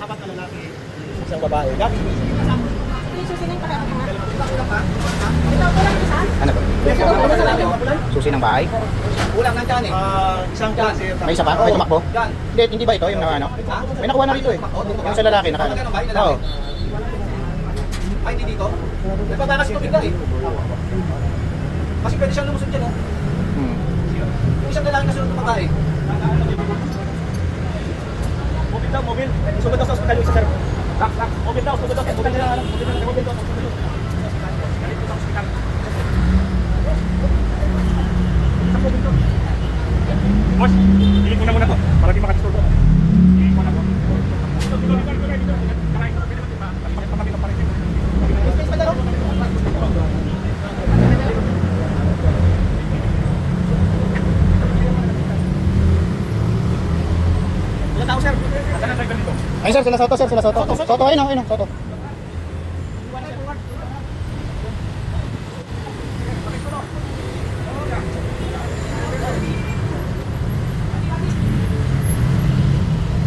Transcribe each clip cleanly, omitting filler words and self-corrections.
apat na lalaki, isang babae. Gabi, Ano ba? Susi ng bahay? kulang ng tiyan eh. Isang tiyan. May isa pa? May tumakbo? Hindi ba ito yung ano? May nakuha na rito eh. Yung sa lalaki, naka. Oo. Ay, hindi dito? Nagpatakas ito bigla eh. Kasi pwede siyang lumusod dyan oh. Yung isang lalaki na sunod ng babae. Mobil daw, mobil. Sumod daw sa ospital yung isa sir. Mobil daw, sumod daw. Mobil daw, mobil daw. Boss, hindi ko na muna to. Para di makadisturbo. Hindi ko na to. Wala tao sir. Ay sir, sila Soto sir, sila Soto. Soto, ayun o, Soto.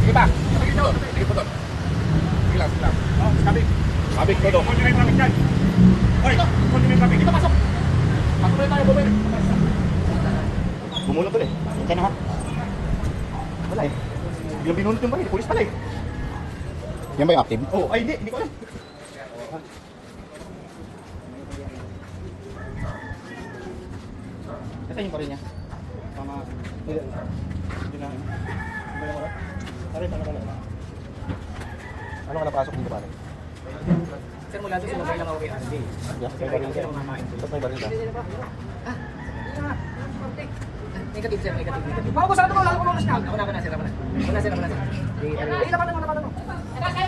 Sige pa. Sige po doon. Sige lang, sige lang. Sabik ko doon. Kung yung traffic dyan. Hoy, kung yung traffic. Dito pasok. Pasok na tayo, bumili. Bumulot ulit. Kaya na ha. Wala eh. Yung binunod yung balik, pulis pala eh. Yan ba yung active? Oh, ay hindi ko alam. Ito yung pa rin niya. Tama. Hindi na. Aray, ano ka na? Ano ka napasok dito pare? Sir, mula doon sumabay lang ako kay Andy. Yeah, may baril sir. Tapos may baril ka. Negative sir, negative. Mga boss, ano ko? Lalo ko mga snap. Ako na, sir. Ako na, sir. Ay, lapan mo.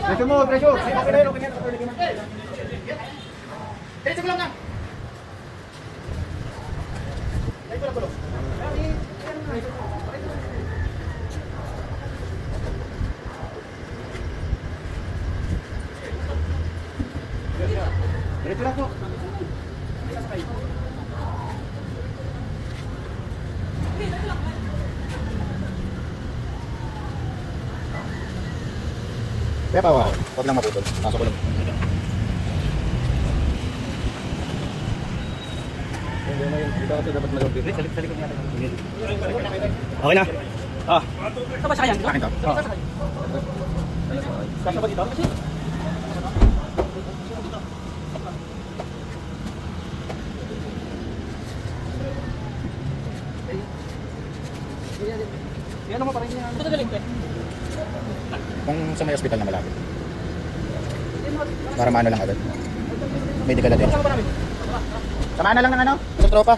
Presyo mo, presyo. Okay na yun. Diretso ko lang na. Ay, ko lang. Diretso lang po. Kaya pa ako. Huwag lang maputol. Pasok ko lang. Okay na. Ah. Ito ba siya yan? Akin to. Kasya ba dito? Yan naman pa rin yan. Ito galing ko. Kung sa may ospital na malapit. Para maano lang agad. Medical attention. Samahan na lang ng ano? Sa tropa.